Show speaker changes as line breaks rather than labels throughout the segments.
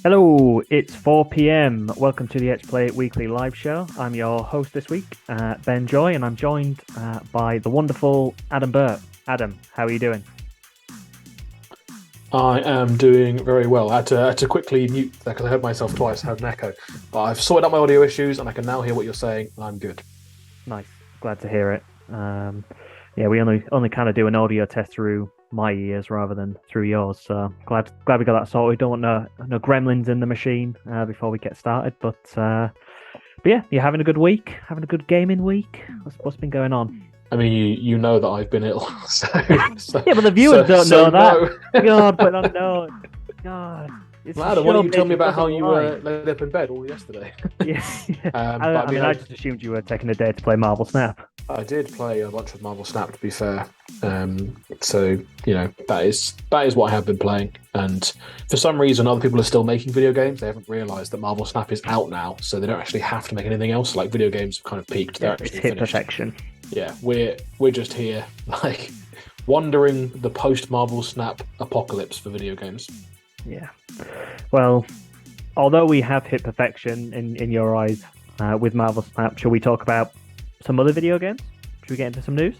Hello, it's 4 p.m. Welcome to the Etch Play Weekly Live Show. I'm your host this week, Ben Joy, and I'm joined by the wonderful Adam Burt. Adam, how are you doing?
I am doing very well. I had to quickly mute that because I heard myself twice, had an echo. But I've sorted out my audio issues and I can now hear what you're saying, and I'm good.
Nice, glad to hear it. Yeah, we only kind of do an audio test through my ears rather than through yours. So glad we got that sorted. We don't want no gremlins in the machine before we get started. But yeah, you're having a good week, having a good gaming week. What's been going on?
I mean, you know that I've been ill, so,
Yeah, but the viewers don't know that.
no.
God, but I know. God, it's
Well, Adam, why don't you tell me about how you laid up in bed all yesterday?
Yeah,
But
I just assumed you were taking a day to play Marvel Snap.
I did play a bunch of Marvel Snap, to be fair. So that is what I have been playing. And for some reason, other people are still making video games. They haven't realised that Marvel Snap is out now, so they don't actually have to make anything else. Like video games have kind of peaked. They're actually
It's hit
finished.
perfection.
Yeah, we're just here, like wandering the post Marvel Snap apocalypse for video games.
Yeah. Well, although we have hit perfection in your eyes with Marvel Snap, shall we talk about some other video games? Should we get into some news?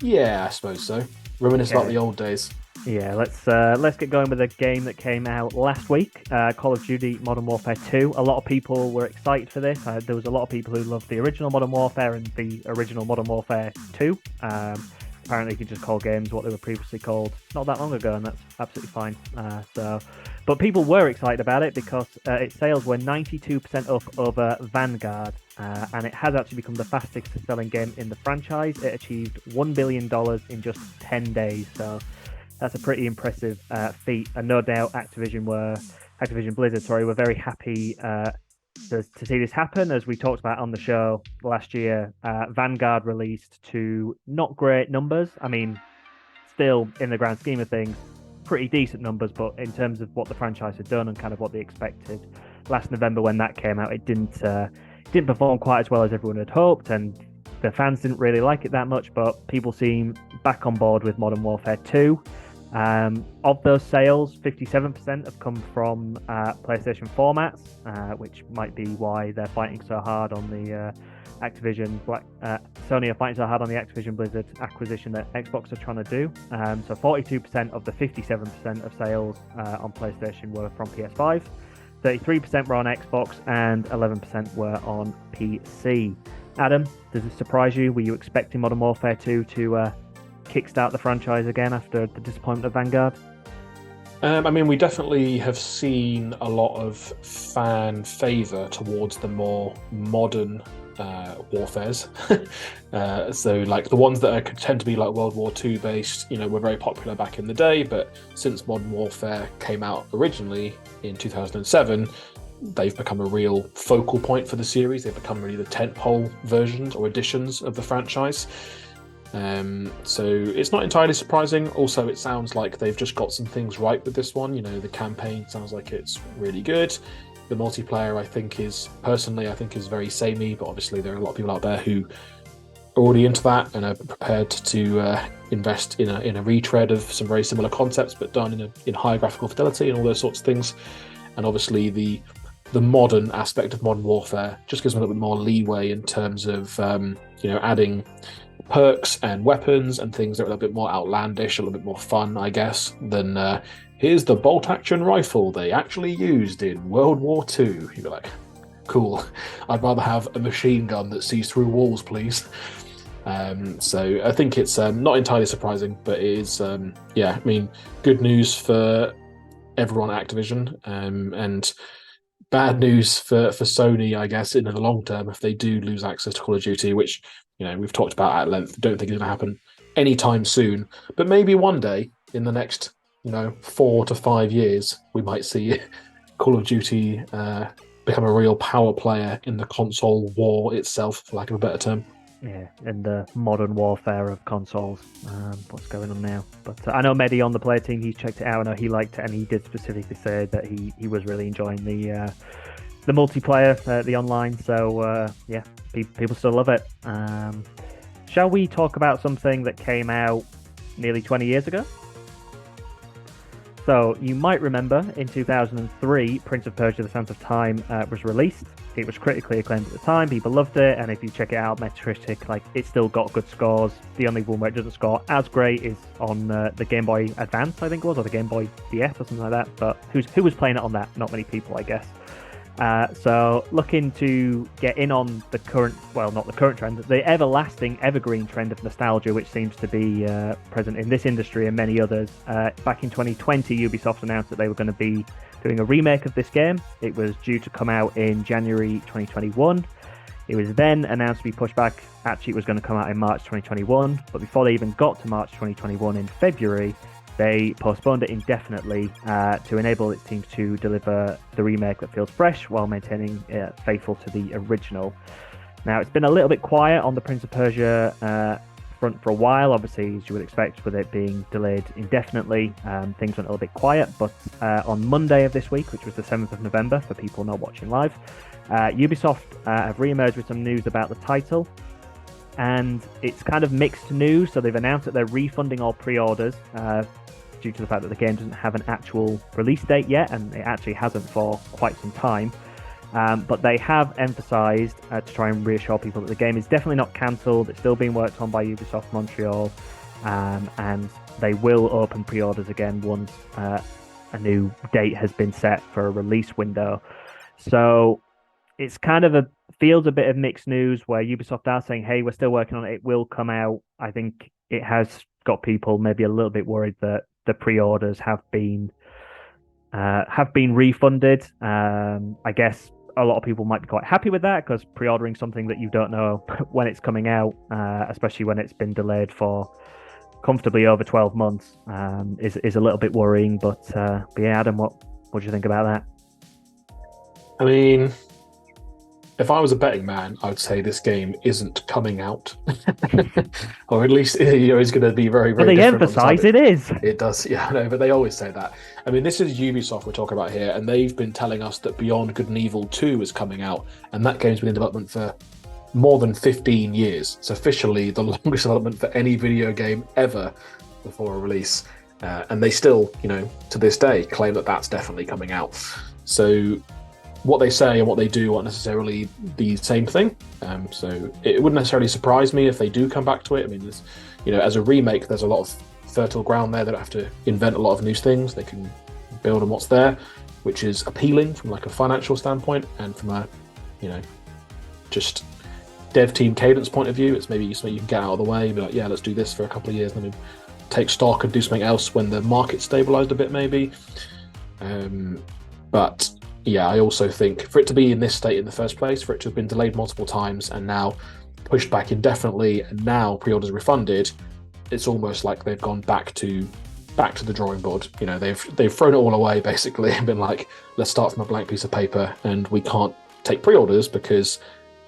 Yeah, I suppose so. Reminisce about
Okay.
the old days.
Yeah, let's get going with a game that came out last week, Call of Duty Modern Warfare 2. A lot of people were excited for this. There was a lot of people who loved the original Modern Warfare and the original Modern Warfare 2. Apparently, you can just call games what they were previously called not that long ago, and that's absolutely fine. But people were excited about it because its sales were 92% up over Vanguard, and it has actually become the fastest selling game in the franchise. It achieved $1 billion in just 10 days, so that's a pretty impressive feat, and no doubt Activision Blizzard, were very happy to see this happen. As we talked about on the show last year, Vanguard released to not great numbers. I mean, still in the grand scheme of things, pretty decent numbers, but in terms of what the franchise had done and kind of what they expected last November when that came out, it didn't perform quite as well as everyone had hoped, and the fans didn't really like it that much. But people seem back on board with Modern Warfare 2. Of those sales, 57% have come from PlayStation formats, which might be why they're fighting so hard on the Sony are fighting so hard on the Activision Blizzard acquisition that Xbox are trying to do. So 42% of the 57% of sales on PlayStation were from PS5, 33% were on Xbox, and 11% were on PC. Adam, does this surprise you? Were you expecting Modern Warfare 2 to kickstart the franchise again after the disappointment of Vanguard?
I mean, we definitely have seen a lot of fan favour towards the more modern warfares. So, like the ones that tend to be like World War II based, were very popular back in the day. But since Modern Warfare came out originally in 2007, they've become a real focal point for the series. They've become really the tentpole versions or editions of the franchise. So it's not entirely surprising. Also, it sounds like they've just got some things right with this one. The campaign sounds like it's really good. The multiplayer, I think is very samey, but obviously there are a lot of people out there who are already into that and are prepared to invest in a retread of some very similar concepts, but done in higher graphical fidelity and all those sorts of things. And obviously the modern aspect of Modern Warfare just gives them a little bit more leeway in terms of adding perks and weapons and things that are a little bit more outlandish, a little bit more fun, I guess, than here's the bolt action rifle they actually used in World War II. You're like, cool. I'd rather have a machine gun that sees through walls, please. So I think it's not entirely surprising, but it is, good news for everyone at Activision, and bad news for Sony, I guess, in the long term if they do lose access to Call of Duty, which we've talked about at length. Don't think it's going to happen anytime soon, but maybe one day in the next 4 to 5 years we might see Call of Duty become a real power player in the console war itself, for lack of a better term.
Yeah, in the modern warfare of consoles. What's going on now? But I know Mehdi on the player team, he's checked it out. I know he liked it, and he did specifically say that he was really enjoying the multiplayer, the online. So people still love it. Shall we talk about something that came out nearly 20 years ago? So you might remember in 2003, Prince of Persia: The Sands of Time was released. It was critically acclaimed at the time. People loved it, and if you check it out, Metacritic, like it still got good scores. The only one where it doesn't score as great is on the Game Boy Advance, I think it was, or the Game Boy DS or something like that. But who was playing it on that? Not many people, I guess. So looking to get in on the current, well, not the current trend, the everlasting, evergreen trend of nostalgia, which seems to be present in this industry and many others. Back in 2020, Ubisoft announced that they were going to be doing a remake of this game. It was due to come out in January 2021. It was then announced to be pushed back. Actually, it was going to come out in March 2021, but before they even got to March 2021 in February, they postponed it indefinitely to enable its teams to deliver the remake that feels fresh while maintaining faithful to the original. Now, it's been a little bit quiet on the Prince of Persia front for a while. Obviously, as you would expect, with it being delayed indefinitely, things went a little bit quiet. But on Monday of this week, which was the 7th of November, for people not watching live, Ubisoft have re-emerged with some news about the title. And it's kind of mixed news. So they've announced that they're refunding all pre-orders due to the fact that the game doesn't have an actual release date yet, and it actually hasn't for quite some time. But they have emphasised to try and reassure people that the game is definitely not cancelled. It's still being worked on by Ubisoft Montreal, and they will open pre-orders again once a new date has been set for a release window. So it's kind of feels a bit of mixed news where Ubisoft are saying, hey, we're still working on it. It will come out. I think it has got people maybe a little bit worried that the pre-orders have been refunded. I guess a lot of people might be quite happy with that, because pre-ordering something that you don't know when it's coming out, especially when it's been delayed for comfortably over 12 months, is a little bit worrying. But yeah, Adam, what do you think about that?
I mean, if I was a betting man, I would say this game isn't coming out, or at least it's going to be very, very.
But they emphasise it is.
It does, yeah, I know, but they always say that. I mean, this is Ubisoft we're talking about here, and they've been telling us that Beyond Good and Evil 2 is coming out, and that game's been in development for more than 15 years. It's officially the longest development for any video game ever before a release, and they still, to this day, claim that that's definitely coming out. So what they say and what they do aren't necessarily the same thing. So it wouldn't necessarily surprise me if they do come back to it. I mean, as a remake, there's a lot of fertile ground there. They don't have to invent a lot of new things. They can build on what's there, which is appealing from like a financial standpoint and from a, just dev team cadence point of view. It's maybe something you can get out of the way and be like, yeah, let's do this for a couple of years, and then take stock and do something else when the market's stabilized a bit, maybe. But yeah, I also think for it to be in this state in the first place, for it to have been delayed multiple times and now pushed back indefinitely, and now pre-orders refunded, it's almost like they've gone back to the drawing board. They've thrown it all away basically and been like, let's start from a blank piece of paper, and we can't take pre-orders because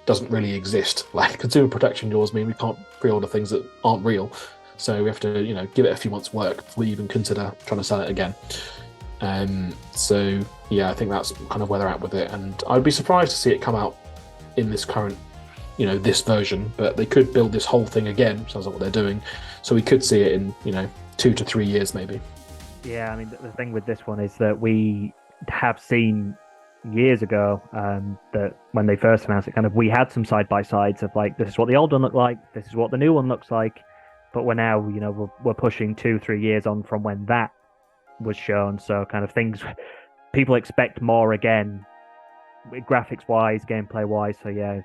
it doesn't really exist. Like consumer protection laws mean we can't pre-order things that aren't real. So we have to, give it a few months' work before we even consider trying to sell it again. So yeah, I think that's kind of where they're at with it, and I'd be surprised to see it come out in this current, this version. But they could build this whole thing again. Sounds like what they're doing. So we could see it in 2 to 3 years maybe.
Yeah, I mean the thing with this one is that we have seen years ago that when they first announced it, we had some side by sides of like, this is what the old one looked like, this is what the new one looks like. But we're now we're pushing 2-3 years on from when that was shown, so people expect more again, graphics wise, gameplay wise. So yeah,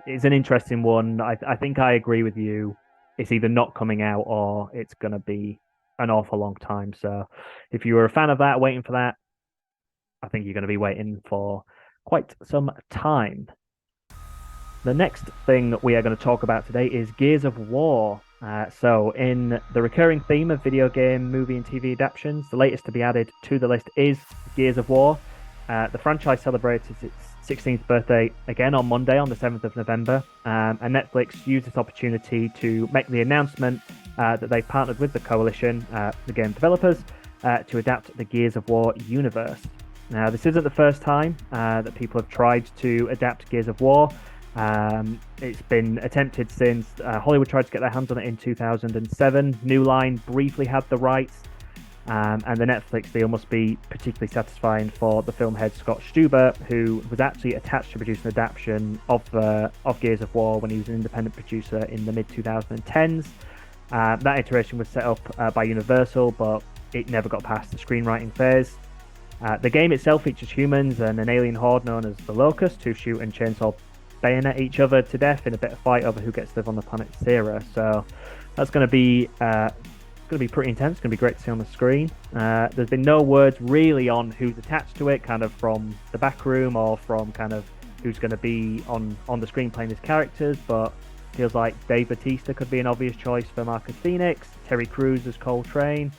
it's an interesting one. I think I agree with you. It's either not coming out or it's going to be an awful long time. So if you were a fan of that, waiting for that, I think you're going to be waiting for quite some time. The next thing we are going to talk about today is Gears of War. So in the recurring theme of video game, movie and TV adaptations, the latest to be added to the list is Gears of War. The franchise celebrates its 16th birthday again on Monday, on the 7th of November. And Netflix used this opportunity to make the announcement that they've partnered with the Coalition, the game developers, to adapt the Gears of War universe. Now, this isn't the first time that people have tried to adapt Gears of War. It's been attempted since Hollywood tried to get their hands on it in 2007. New Line briefly had the rights, And the Netflix deal must be particularly satisfying for the film head Scott Stuber, who was actually attached to produce an adaptation of Gears of War when he was an independent producer in the mid 2010s. That iteration was set up by Universal, but it never got past the screenwriting phase. The game itself features humans and an alien horde known as the Locust, who shoot and chainsaw bayonet each other to death in a bit of fight over who gets to live on the planet Sera. So that's going to be pretty intense. It's going to be great to see on the screen. There's been no words really on who's attached to it, kind of from the back room or from kind of who's going to be on the screen playing his characters, but feels like Dave Bautista could be an obvious choice for Marcus Phoenix, Terry Crews as Cole Train.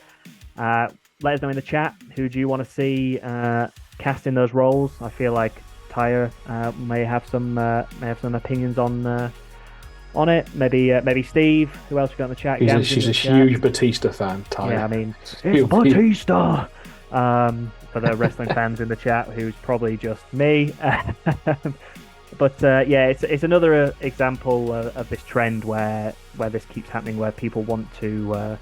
Let us know in the chat who do you want to see cast in those roles. I feel like Tyre may have some opinions on it. Maybe Steve. Who else we got in the chat?
She's a huge Batista fan, Tyre.
Yeah, I mean, it's Batista. For the wrestling fans in the chat, who's probably just me. But yeah, it's another example of this trend where this keeps happening, where people want to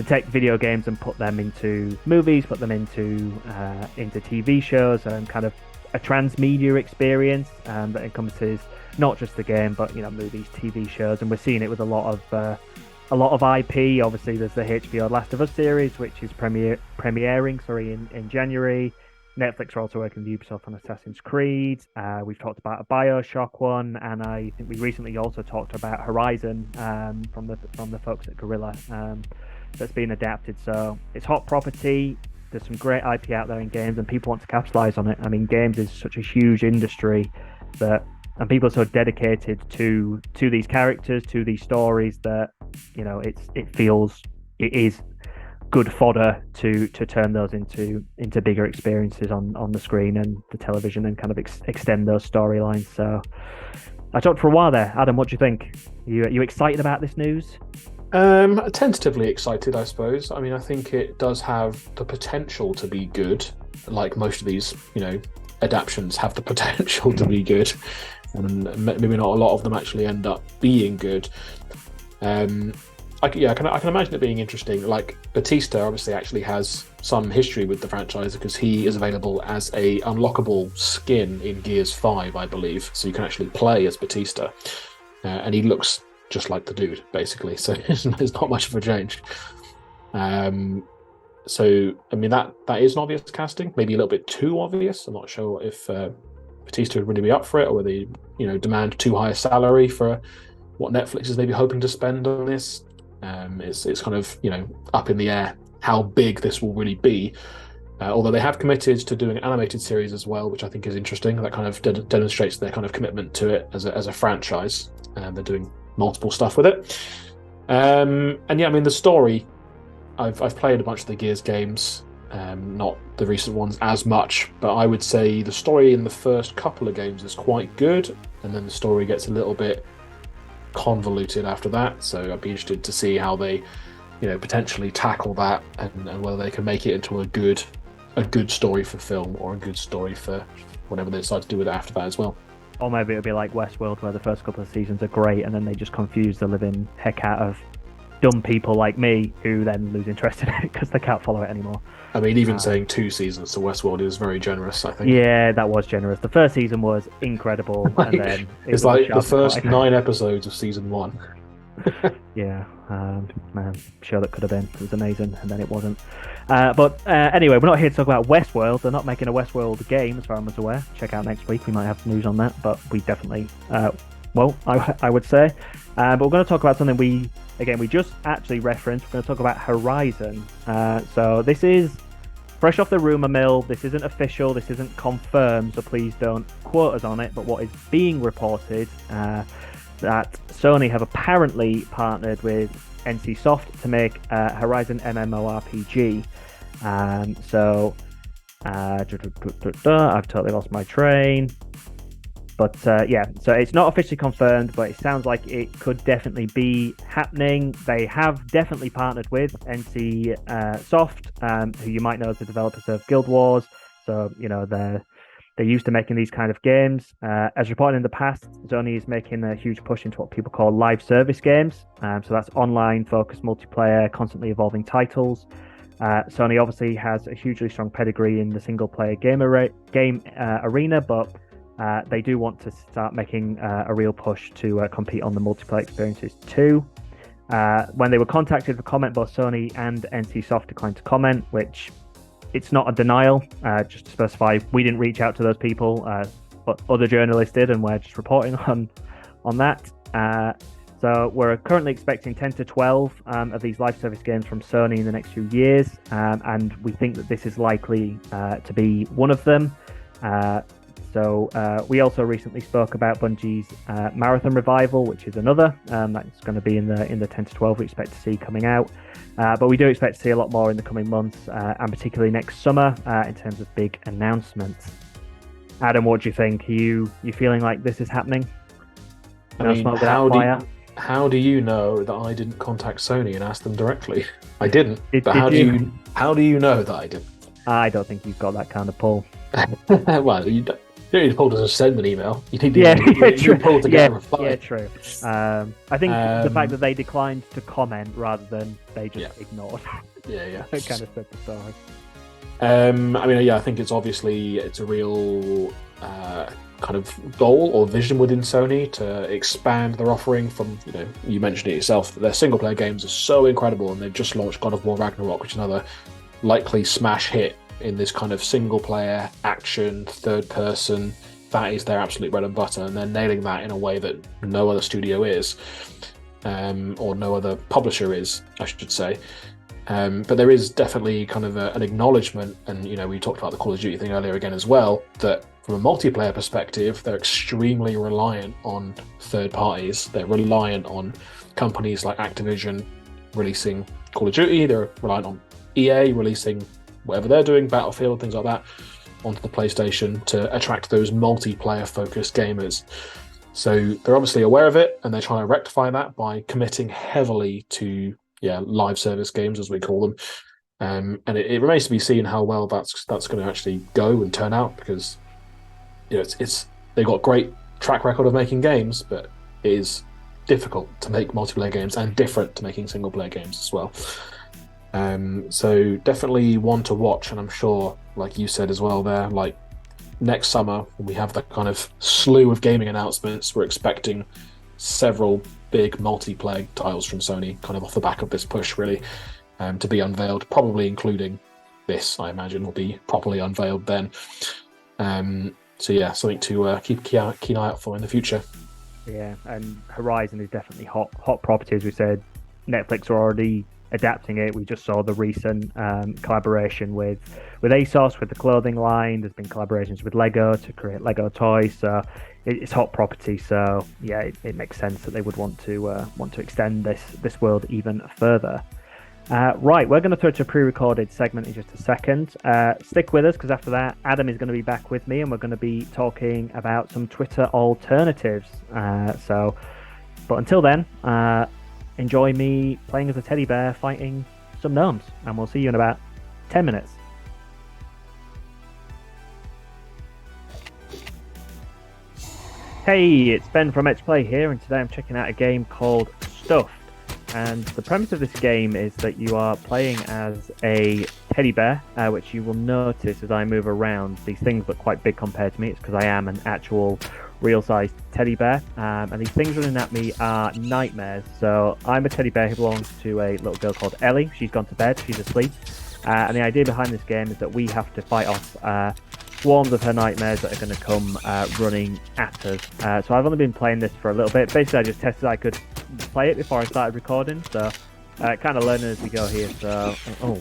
take video games and put them into movies, put them into TV shows, and kind of a transmedia experience that encompasses not just the game, but movies, TV shows, and we're seeing it with a lot of IP. Obviously, there's the HBO Last of Us series, which is premiering in January. Netflix are also working with Ubisoft on Assassin's Creed. We've talked about a BioShock one, and I think we recently also talked about Horizon from the folks at Guerrilla that's been adapted. So it's hot property. There's some great IP out there in games, and people want to capitalize on it. I mean, games is such a huge industry and people are so dedicated to these characters, to these stories, that it is good fodder to turn those into bigger experiences on the screen and the television, and kind of extend those storylines. So I talked for a while there. Adam, what do you think? Are you excited about this news?
Tentatively excited, I suppose. I mean, I think it does have the potential to be good. Like most of these, adaptions have the potential to be good, and maybe not a lot of them actually end up being good. I can imagine it being interesting. Like Batista obviously actually has some history with the franchise, because he is available as a unlockable skin in Gears 5, I believe. So you can actually play as Batista, and he looks just like the dude, basically. So there's not much of a change. So I mean that is an obvious casting, maybe a little bit too obvious. I'm not sure if Batista would really be up for it, or whether they demand too high a salary for what Netflix is maybe hoping to spend on this. It's kind of up in the air how big this will really be. Although they have committed to doing an animated series as well, which I think is interesting. That kind of demonstrates their kind of commitment to it as a franchise. They're doing multiple stuff with it. And yeah, I mean the story. I've played a bunch of the Gears games, not the recent ones as much, but I would say the story in the first couple of games is quite good, and then the story gets a little bit convoluted after that. So I'd be interested to see how they potentially tackle that, and whether they can make it into a good story for film, or a good story for whatever they decide to do with it after that as well.
Or maybe it'll be like Westworld, where the first couple of seasons are great, and then they just confuse the living heck out of dumb people like me, who then lose interest in it because they can't follow it anymore.
I mean, even saying 2 seasons to Westworld is very generous, I think.
Yeah, that was generous. The first season was incredible, and then
it's like the first 9 episodes of season 1.
Yeah, man, sure that could have been. It was amazing, and then it wasn't. But anyway, we're not here to talk about Westworld. They're not making a Westworld game, as far as I'm aware. Check out next week. We might have news on that, but we definitely won't, I would say. But we're going to talk about something we just actually referenced. We're going to talk about Horizon. So this is fresh off the rumor mill. This isn't official. This isn't confirmed, so please don't quote us on it. But what is being reported that Sony have apparently partnered with NCSoft to make Horizon MMORPG. I've totally lost my train. But yeah, so it's not officially confirmed, but it sounds like it could definitely be happening. They have definitely partnered with NCSoft, who you might know as the developers of Guild Wars. So, they're used to making these kind of games. As reported in the past, Sony is making a huge push into what people call live service games. So that's online-focused multiplayer, constantly evolving titles. Sony obviously has a hugely strong pedigree in the single-player game arena, but they do want to start making a real push to compete on the multiplayer experiences too. When they were contacted for comment, both Sony and NCSoft declined to comment, which it's not a denial. Just to specify, we didn't reach out to those people, but other journalists did, and we're just reporting on that. So we're currently expecting 10 to 12 of these live service games from Sony in the next few years, and we think that this is likely to be one of them. So we also recently spoke about Bungie's Marathon Revival, which is another that's going to be in the 10 to 12 we expect to see coming out. But we do expect to see a lot more in the coming months, and particularly next summer in terms of big announcements. Adam, what do you think? Are you feeling like this is happening?
I mean, how do you know that I didn't contact Sony and ask them directly? I didn't. But how do you know that I didn't?
I don't think you've got that kind of pull.
Well, you don't need to pull to just send an email. You need to pull to get a reply.
Yeah, true. I think the fact that they declined to comment rather than they just ignored.
Yeah.
It kind of set the story.
I mean, I think it's a real kind of goal or vision within Sony to expand their offering from, you mentioned it yourself, their single player games are so incredible, and they've just launched God of War Ragnarok, which is another likely smash hit in this kind of single player action, third person. That is their absolute bread and butter, and they're nailing that in a way that no other studio is, or no other publisher is, I should say. But there is definitely kind of an acknowledgement, and we talked about the Call of Duty thing earlier again as well, that from a multiplayer perspective, they're extremely reliant on third parties. They're reliant on companies like Activision releasing Call of Duty. They're reliant on EA releasing whatever they're doing, Battlefield, things like that, onto the PlayStation to attract those multiplayer-focused gamers. So they're obviously aware of it, and they're trying to rectify that by committing heavily to live service games, as we call them. And it remains to be seen how well that's going to actually go and turn out, because they've got great track record of making games, but it is difficult to make multiplayer games and different to making single player games as well. So definitely one to watch, and I'm sure, like you said as well there, like next summer when we have that kind of slew of gaming announcements, we're expecting several big multiplayer titles from Sony kind of off the back of this push, really, to be unveiled, probably including this, I imagine, will be properly unveiled then. So yeah, something to keep a keen eye out for in the future. Yeah,
and Horizon is definitely hot property, as we said. Netflix are already adapting it. We just saw the recent collaboration with ASOS with the clothing line. There's been collaborations with Lego to create Lego toys. So it's hot property. So yeah, it makes sense that they would want to extend this world even further. Right, we're going to throw to a pre-recorded segment in just a second. Stick with us, because after that, Adam is going to be back with me, and we're going to be talking about some Twitter alternatives. But until then, enjoy me playing as a teddy bear fighting some gnomes, and we'll see you in about 10 minutes. Hey, it's Ben from Etch here, and today I'm checking out a game called Stuff. And the premise of this game is that you are playing as a teddy bear, which you will notice as I move around. These things look quite big compared to me. It's because I am an actual real-sized teddy bear. And these things running at me are nightmares. So I'm a teddy bear who belongs to a little girl called Ellie. She's gone to bed. She's asleep. And the idea behind this game is that we have to fight off swarms of her nightmares that are going to come running at us. So I've only been playing this for a little bit. Basically, I just tested I could play it before I started recording. So kind of learning as we go here. So,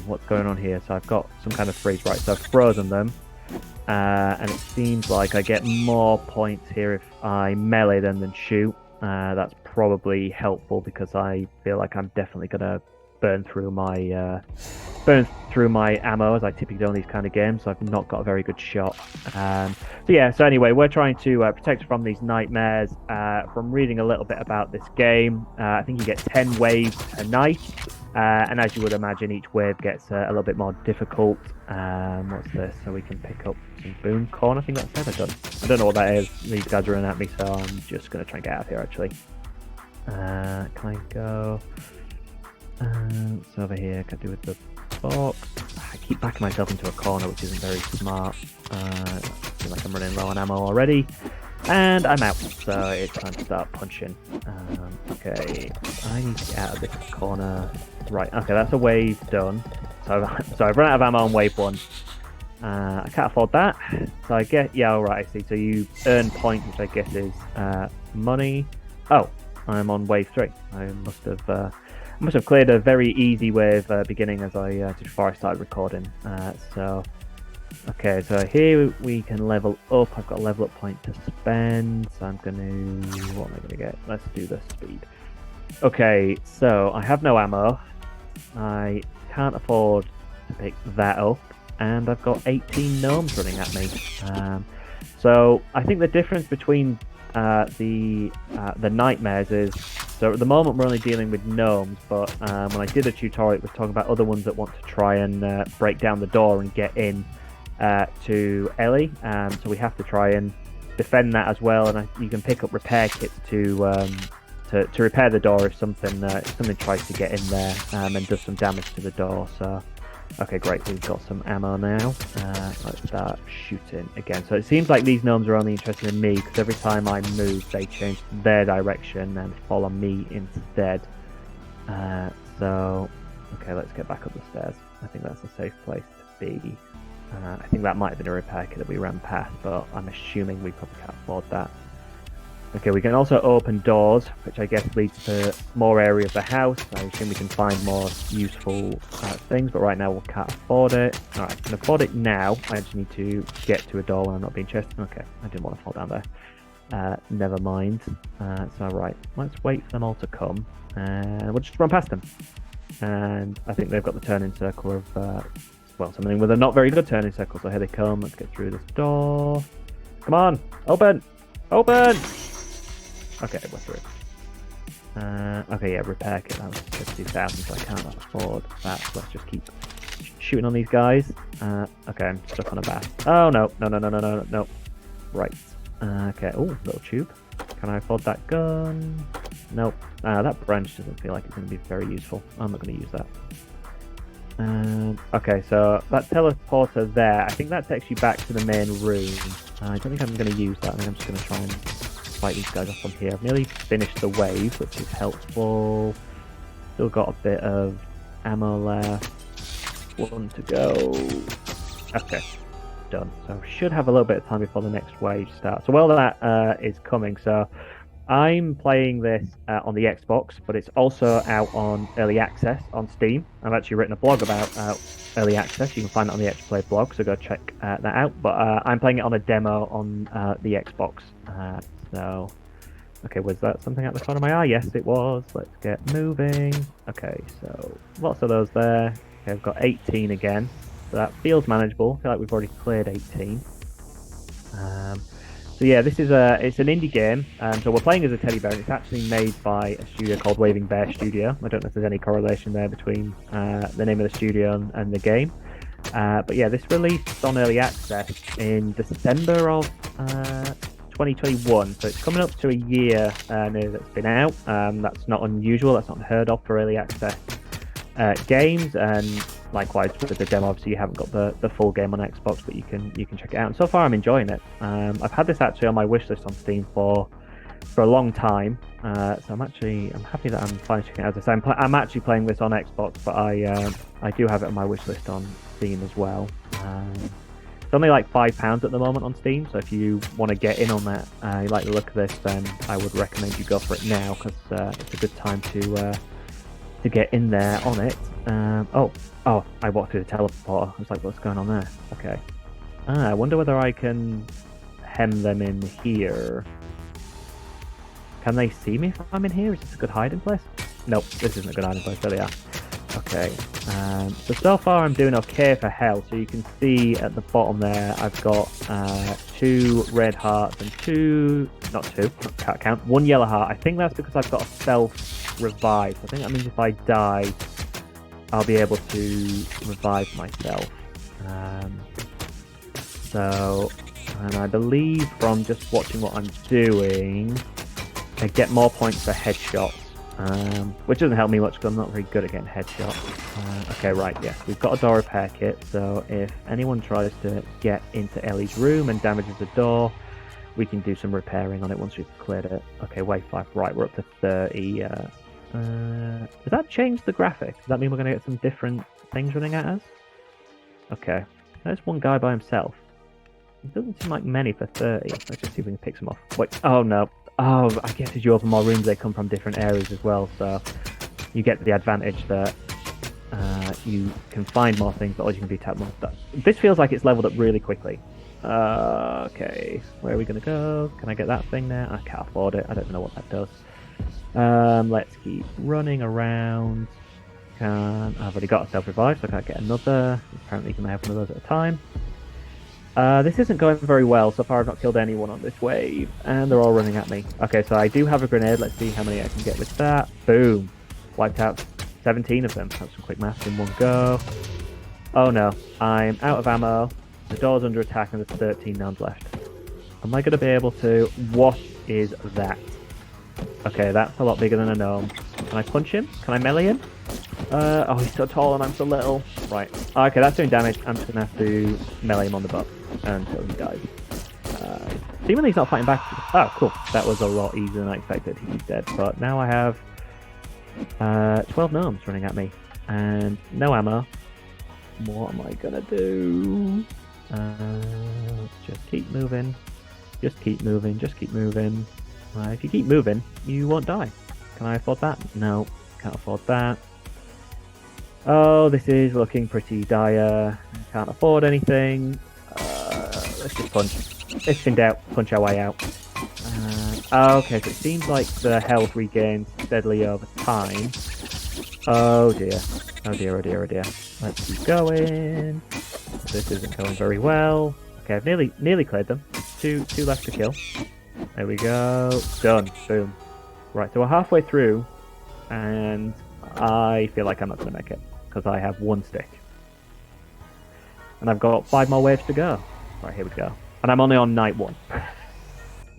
what's going on here? So I've got some kind of freeze. Right, so I've frozen them. And it seems like I get more points here if I melee them than shoot. That's probably helpful because I feel like I'm definitely going to burn through my ammo, as I typically do on these kind of games, so I've not got a very good shot. So anyway, we're trying to protect from these nightmares. From reading a little bit about this game, I think you get 10 waves a night, and as you would imagine, each wave gets a little bit more difficult. What's this? So we can pick up some boom corn, I think that said. I don't know what that is. These guys are running at me, so I'm just going to try and get out of here, actually. Can I go... it's over here. Can I do with the box. I keep backing myself into a corner, which isn't very smart. I feel like I'm running low on ammo already. And I'm out, so it's time to start punching. Okay, I need to get out of this corner. Right, okay, that's a wave done. So I've run out of ammo on wave 1. I can't afford that. So I get, yeah, alright, I see. So you earn points, which I guess is money. Oh, I'm on wave 3. I must have cleared a very easy wave beginning as I did before I started recording. Okay, so here we can level up. I've got a level up point to spend, so I'm gonna... What am I gonna get? Let's do the speed. Okay, so I have no ammo. I can't afford to pick that up, and I've got 18 gnomes running at me. So I think the difference between the nightmares is... So at the moment we're only dealing with gnomes, but when I did a tutorial it was talking about other ones that want to try and break down the door and get in to Ellie, so we have to try and defend that as well. And you can pick up repair kits to repair the door if something tries to get in there and does some damage to the door. So, okay, great, we've got some ammo now. Let's start shooting again. So it seems like these gnomes are only interested in me because every time I move, they change their direction and follow me instead. So, okay, let's get back up the stairs. I think that's a safe place to be. I think that might have been a repair kit that we ran past, but I'm assuming we probably can't afford that. Okay, we can also open doors, which I guess leads to more area of the house. I assume we can find more useful things, but right now we can't afford it. Alright, I can afford it now. I just need to get to a door when I'm not being chased. Okay, I didn't want to fall down there. Never mind. So, right, let's wait for them all to come, and we'll just run past them. And I think they've got the turning circle of... well, something with a not very good turning circle. So here they come. Let's get through this door. Come on, open, open. Okay, we're through. Okay, yeah, repair kit. That was 52,000, so I can't afford that. So let's just keep shooting on these guys. Okay, I'm stuck on a bat. Oh no, no. Right. Okay. Oh, little tube. Can I afford that gun? Nope. That branch doesn't feel like it's going to be very useful. I'm not going to use that. Okay, so that teleporter there, I think that takes you back to the main room. I don't think I'm going to use that. I think I'm just going to try and fight these guys off from here. I've nearly finished the wave, which is helpful. Still got a bit of ammo left. 1 to go. Okay, done. So should have a little bit of time before the next wave starts. So while that is coming, so I'm playing this on the Xbox, but it's also out on early access on Steam. I've actually written a blog about early access. You can find it on the Etch Play blog, so go check that out. But I'm playing it on a demo on the Xbox. So, okay, was that something at the corner of my eye? Yes, it was. Let's get moving. Okay, so lots of those there. Okay, I've got 18 again, so that feels manageable. I feel like we've already cleared 18. So yeah, this is it's an indie game. So we're playing as a teddy bear. And it's actually made by a studio called Waving Bear Studio. I don't know if there's any correlation there between the name of the studio and the game. But yeah, this released on early access in December of 2021. So it's coming up to a year now that's been out. That's not unusual. That's not unheard of for early access games. And likewise with the demo, obviously you haven't got the full game on Xbox, but you can check it out. And so far I'm enjoying it. I've had this actually on my wish list on Steam for a long time. So I'm happy that I'm finally checking it out. As I say, I'm actually playing this on Xbox, but I do have it on my wish list on Steam as well. It's only like £5 at the moment on Steam, so if you want to get in on that, you like the look of this, then I would recommend you go for it now, because it's a good time to get in there on it. Oh, I walked through the teleporter. I was like, what's going on there? Okay. I wonder whether I can hem them in here. Can they see me if I'm in here? Is this a good hiding place? Nope, this isn't a good hiding place. There they are. Okay. So far I'm doing okay for health. So you can see at the bottom there, I've got 2 red hearts and can't count, 1 yellow heart. I think that's because I've got a self-revive. I think that means if I die, I'll be able to revive myself. And I believe from just watching what I'm doing, I get more points for headshots. which doesn't help me much because I'm not very good at getting headshots. Okay, right, yes, we've got a door repair kit, so if anyone tries to get into Ellie's room and damages the door, we can do some repairing on it once we've cleared it. Okay, wave 5, right, we're up to 30. Does that change the graphic? Does that mean we're going to get some different things running at us? Okay, there's one guy by himself. It doesn't seem like many for 30. Let's just see if we can pick some off. Wait, oh no. Oh, I guess as you open more rooms, they come from different areas as well, so you get the advantage that you can find more things, but also you can detect more stuff. This feels like it's leveled up really quickly. Okay, where are we going to go? Can I get that thing there? I can't afford it. I don't know what that does. Let's keep running around. I've already got a self-revive, so I can't get another. Apparently you can have one of those at a time. This isn't going very well. So far I've not killed anyone on this wave, and they're all running at me. Okay, so I do have a grenade. Let's see how many I can get with that. Boom. Wiped out 17 of them. That's some quick maths in one go. Oh no, I'm out of ammo. The door's under attack and there's 13 gnomes left. Am I going to be able to... What is that? Okay, that's a lot bigger than a gnome. Can I punch him? Can I melee him? Oh, he's so tall and I'm so little. Right. Okay, that's doing damage. I'm just going to have to melee him on the butt until he dies. Seemingly he's not fighting back. Oh, cool. That was a lot easier than I expected. He's dead. But now I have 12 gnomes running at me. And no ammo. What am I going to do? Just keep moving. Just keep moving. Just keep moving. If you keep moving, you won't die. Can I afford that? No, can't afford that. Oh, this is looking pretty dire. Can't afford anything. Let's just punch. If in doubt, punch our way out. Okay, so it seems like the health regains steadily over time. Oh dear. Oh dear, oh dear, oh dear. Let's keep going. This isn't going very well. Okay, I've nearly cleared them. Two left to kill. There we go. Done. Boom. Right, so we're halfway through, and I feel like I'm not going to make it, because I have one stick. And I've got 5 more waves to go. Right, here we go. And I'm only on night 1.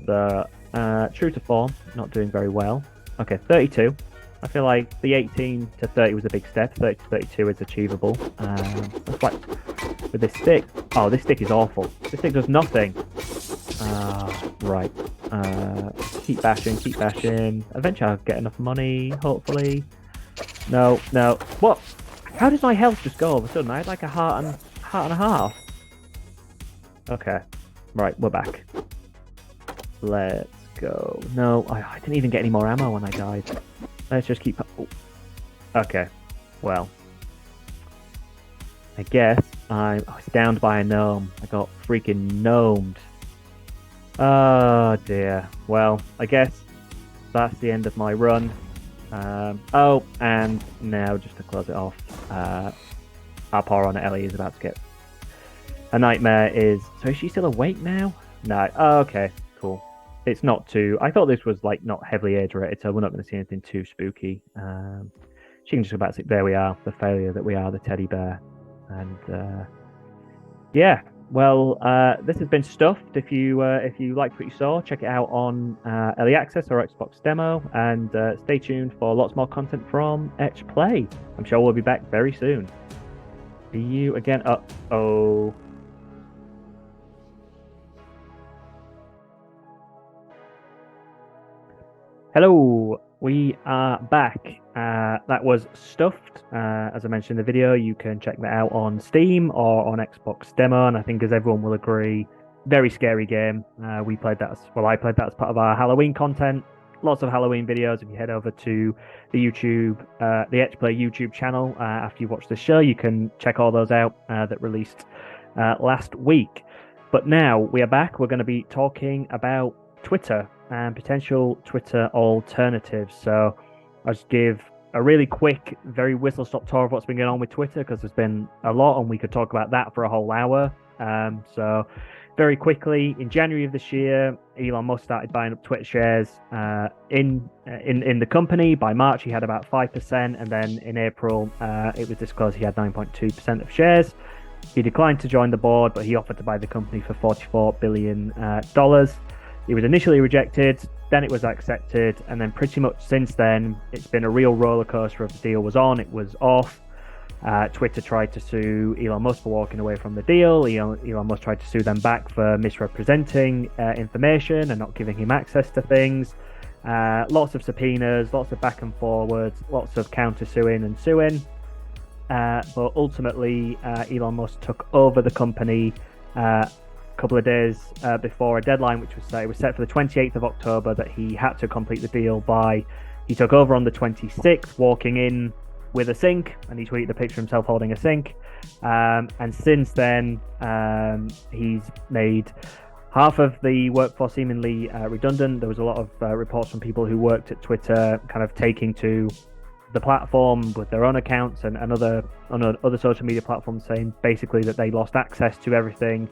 So, true to form, not doing very well. Okay, 32. I feel like the 18 to 30 was a big step. 30 to 32 is achievable. That's like, with this stick... Oh, this stick is awful. This stick does nothing. Right. Keep bashing, keep bashing. Eventually I'll get enough money, hopefully. No. What? How did my health just go all of a sudden? I had like a heart and a half. Okay. Right, we're back. Let's go. No, I didn't even get any more ammo when I died. Let's just keep... Oh. Okay. Well. I guess I was downed by a gnome. I got freaking gnomed. Oh dear. Well, I guess that's the end of my run. Oh, and now just to close it off, our poor Honor Ellie is about to get... Her nightmare is... So is she still awake now? No. Oh, okay, cool. It's not too... I thought this was like not heavily age rated, so we're not going to see anything too spooky. She can just go back to... There we are, the failure that we are, the teddy bear. And yeah. Well, this has been Stuffed. If you liked what you saw, check it out on Early Access or Xbox Demo, and stay tuned for lots more content from Etch Play. I'm sure we'll be back very soon. See you again. Uh-oh. Hello, we are back. That was Stuffed. As I mentioned in the video, you can check that out on Steam or on Xbox Demo, and I think as everyone will agree, very scary game. I played that as part of our Halloween content. Lots of Halloween videos. If you head over to the YouTube, the Etch Play YouTube channel, after you watch the show, you can check all those out that released last week. But now we are back. We're going to be talking about Twitter and potential Twitter alternatives. So I'll just give a really quick, very whistle-stop tour of what's been going on with Twitter, because there's been a lot, and we could talk about that for a whole hour. So very quickly, in January of this year, Elon Musk started buying up Twitter shares in the company. By March, he had about 5%, and then in April, it was disclosed he had 9.2% of shares. He declined to join the board, but he offered to buy the company for $44 billion. It was initially rejected, then it was accepted, and then pretty much since then, it's been a real roller coaster of the deal was on, it was off. Twitter tried to sue Elon Musk for walking away from the deal. Elon Musk tried to sue them back for misrepresenting information and not giving him access to things. Lots of subpoenas, lots of back and forwards, lots of counter-suing and suing. But ultimately, Elon Musk took over the company a couple of days before a deadline, which was set. It was set for the 28th of October that he had to complete the deal by. He took over on the 26th, walking in with a sink, and he tweeted a picture of himself holding a sink. And since then, he's made half of the workforce seemingly redundant. There was a lot of reports from people who worked at Twitter kind of taking to the platform with their own accounts and other social media platforms, saying basically that they lost access to everything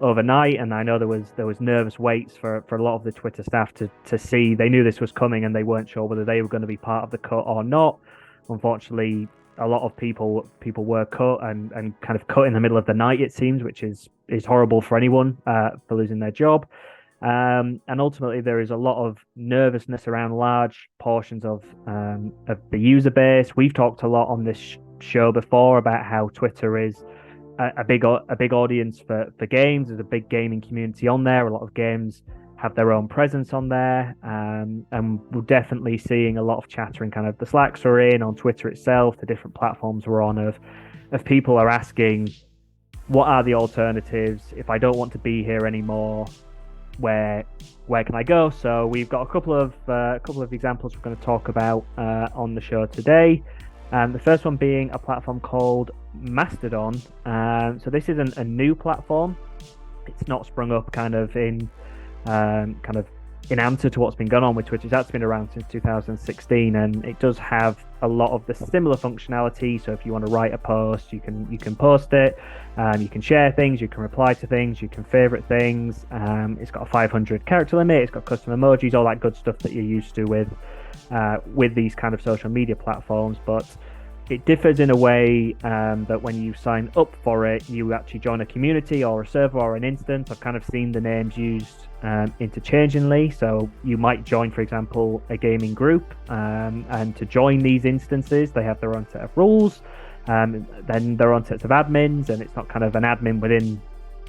overnight. And I know there was nervous waits for a lot of the Twitter staff to see. They knew this was coming and they weren't sure whether they were going to be part of the cut or not. Unfortunately, a lot of people were cut and kind of cut in the middle of the night, it seems, which is horrible for anyone for losing their job. And ultimately, there is a lot of nervousness around large portions of the user base. We've talked a lot on this show before about how Twitter is a big audience for games. There's a big gaming community on there. A lot of games have their own presence on there, and we're definitely seeing a lot of chatter in kind of the Slacks we're in, on Twitter itself, the different platforms we're on, of people are asking, what are the alternatives? If I don't want to be here anymore, where can I go? So we've got a couple of examples we're going to talk about on the show today. The first one being a platform called Mastodon. So this isn't a new platform. It's not sprung up kind of in answer to what's been going on with Twitter. That's been around since 2016, and it does have a lot of the similar functionality. So if you want to write a post, you can post it, you can share things, you can reply to things, you can favorite things. It's got a 500 character limit, it's got custom emojis, all that good stuff that you're used to with these kind of social media platforms. But it differs in a way that when you sign up for it, you actually join a community or a server or an instance. I've kind of seen the names used interchangeably. So you might join, for example, a gaming group, and to join these instances, they have their own set of rules, then their own sets of admins, and it's not kind of an admin within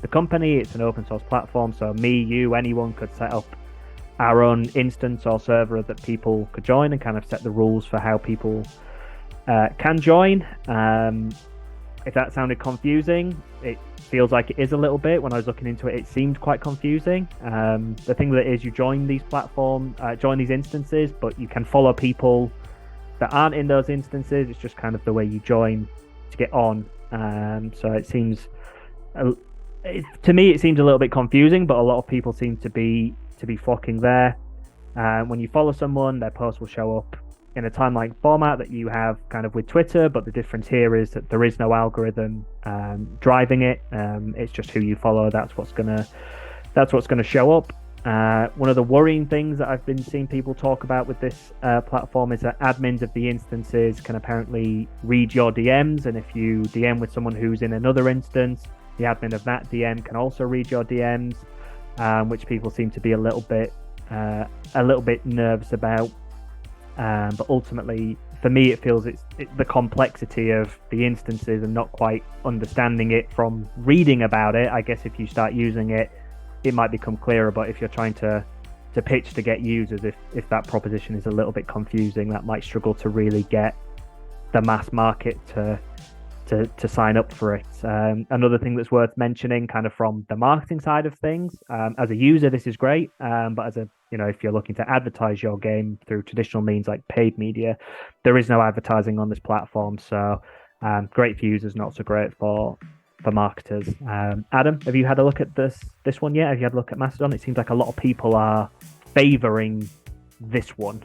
the company. It's an open source platform. So me, you, anyone could set up our own instance or server that people could join and kind of set the rules for how people can join. If that sounded confusing, it feels like it is a little bit. When I was looking into it, it seemed quite confusing. The thing that is, you join these join these instances, but you can follow people that aren't in those instances. It's just kind of the way you join to get on. So it seems, to me, it seems a little bit confusing, but a lot of people seem to be flocking there. When you follow someone, their post will show up in a timeline format that you have kind of with Twitter, but the difference here is that there is no algorithm driving it. It's just who you follow. That's what's gonna show up. One of the worrying things that I've been seeing people talk about with this platform is that admins of the instances can apparently read your DMs, and if you DM with someone who's in another instance, the admin of that DM can also read your DMs, which people seem to be a little bit nervous about. But ultimately, for me, it feels it's the complexity of the instances and not quite understanding it from reading about it. I guess if you start using it, it might become clearer. But if you're trying to pitch to get users, if that proposition is a little bit confusing, that might struggle to really get the mass market to sign up for it. Another thing that's worth mentioning, kind of from the marketing side of things, as a user, this is great. But as if you're looking to advertise your game through traditional means like paid media, there is no advertising on this platform. So great for users, not so great for marketers. Adam, have you had a look at this one yet? Have you had a look at Mastodon? It seems like a lot of people are favoring this one.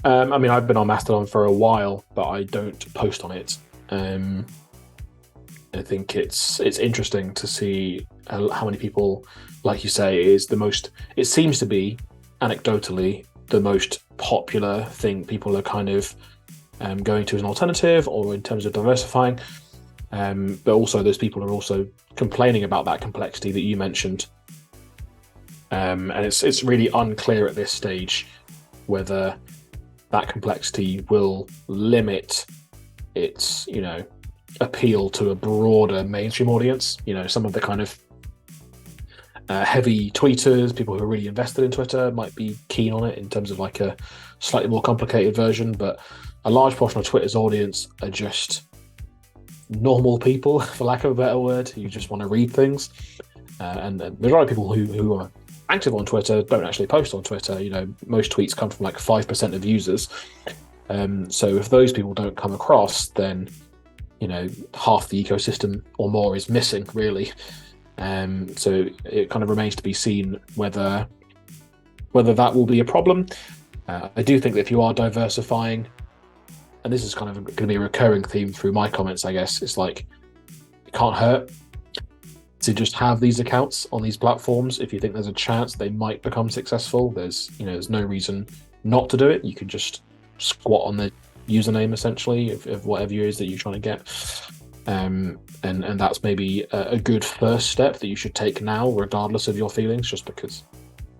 I mean, I've been on Mastodon for a while, but I don't post on it. I think it's interesting to see how many people, like you say, it seems to be anecdotally the most popular thing people are kind of going to as an alternative, or in terms of diversifying. But also those people are also complaining about that complexity that you mentioned. and it's really unclear at this stage whether that complexity will limit its appeal to a broader mainstream audience. Some of the kind of heavy tweeters, people who are really invested in Twitter, might be keen on it in terms of like a slightly more complicated version, but a large portion of Twitter's audience are just normal people, for lack of a better word, who just want to read things. And the majority of people who are active on Twitter don't actually post on Twitter. Most tweets come from like 5% of users. So if those people don't come across, then half the ecosystem or more is missing, really. So it kind of remains to be seen whether that will be a problem. I do think that if you are diversifying, and this is kind of going to be a recurring theme through my comments, I guess, it's like it can't hurt to just have these accounts on these platforms. If you think there's a chance they might become successful, there's no reason not to do it. You can just squat on the username essentially of whatever it is that you're trying to get. And that's maybe a good first step that you should take now, regardless of your feelings, just because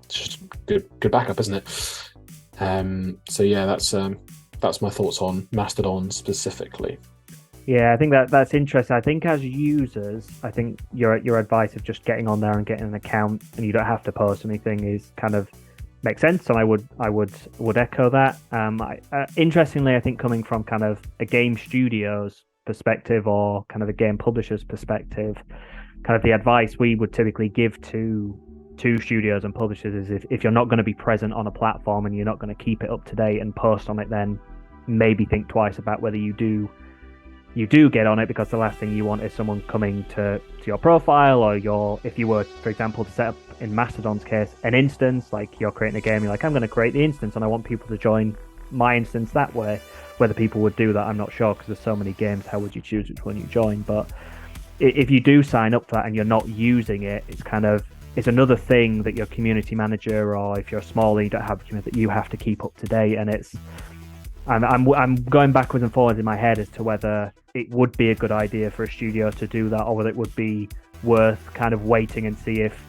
it's just good backup, isn't it? So yeah, that's my thoughts on Mastodon specifically.
Yeah, I think that's interesting. I think as users, I think your advice of just getting on there and getting an account and you don't have to post anything is kind of makes sense, and I would echo that. Interestingly, I think coming from kind of a game studio's perspective or kind of a game publisher's perspective, kind of the advice we would typically give to studios and publishers is if you're not going to be present on a platform and you're not going to keep it up to date and post on it, then maybe think twice about whether you do get on it, because the last thing you want is someone coming to your profile, or if you were, for example, to set up, in Mastodon's case, an instance, like you're creating a game, you're like, I'm going to create the instance and I want people to join my instance that way. Whether people would do that, I'm not sure, because there's so many games. How would you choose which one you join? But if you do sign up for that and you're not using it, it's another thing that your community manager, or if you're small and you don't have a community, that you have to keep up to date. And I'm going backwards and forwards in my head as to whether it would be a good idea for a studio to do that, or whether it would be worth kind of waiting and see if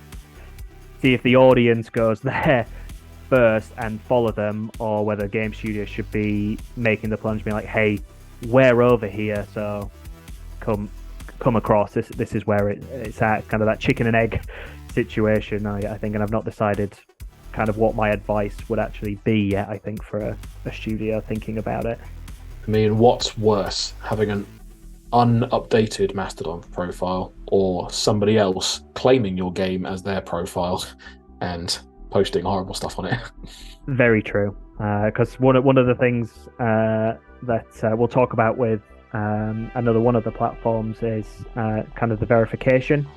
the audience goes there first and follow them, or whether game studios should be making the plunge, being like, hey, we're over here, so come across. This is where it's at, kind of that chicken and egg situation, I think. And I've not decided kind of what my advice would actually be yet, I think, for a studio thinking about it.
I mean, what's worse, having an unupdated Mastodon profile, or somebody else claiming your game as their profile and posting horrible stuff on it?
Very true. Because one of the things that we'll talk about with another one of the platforms is kind of the verification.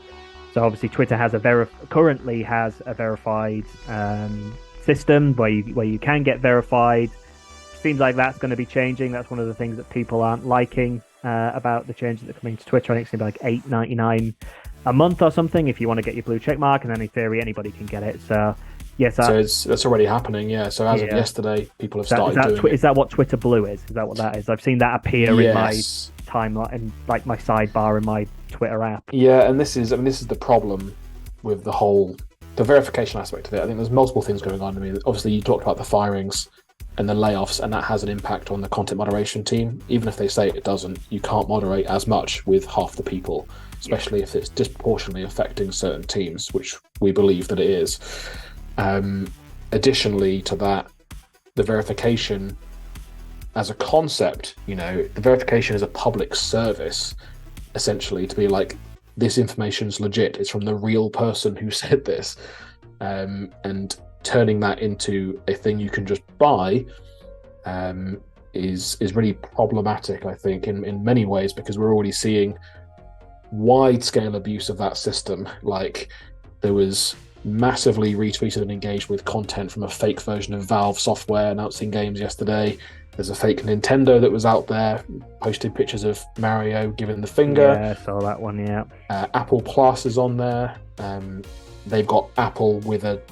So obviously Twitter has currently has a verified system where you can get verified. Seems like that's going to be changing. That's one of the things that people aren't liking about the changes that are coming to Twitter. I think it's going to be like $8.99 a month or something if you want to get your blue check mark, and then in theory anybody can get it. So yes,
that's already happening. Yeah. So as of yesterday, people have started doing it.
Is that what Twitter Blue is? Is that what that is? I've seen that appear in my timeline, in like my sidebar in my Twitter app.
Yeah, and this is the problem with the verification aspect of it. I think there's multiple things going on. I mean, obviously you talked about the firings and the layoffs, and that has an impact on the content moderation team. Even if they say it doesn't, you can't moderate as much with half the people, especially if it's disproportionately affecting certain teams, which we believe that it is. Additionally to that, the verification as a concept, the verification is a public service, essentially, to be like, this information's legit, it's from the real person who said this, and turning that into a thing you can just buy is really problematic, I think, in many ways, because we're already seeing wide-scale abuse of that system. Like, there was massively retweeted and engaged with content from a fake version of Valve software announcing games yesterday. There's a fake Nintendo that was out there posting pictures of Mario giving the finger.
Yeah, I saw that one, yeah.
Apple Plus is on there. They've got Apple with a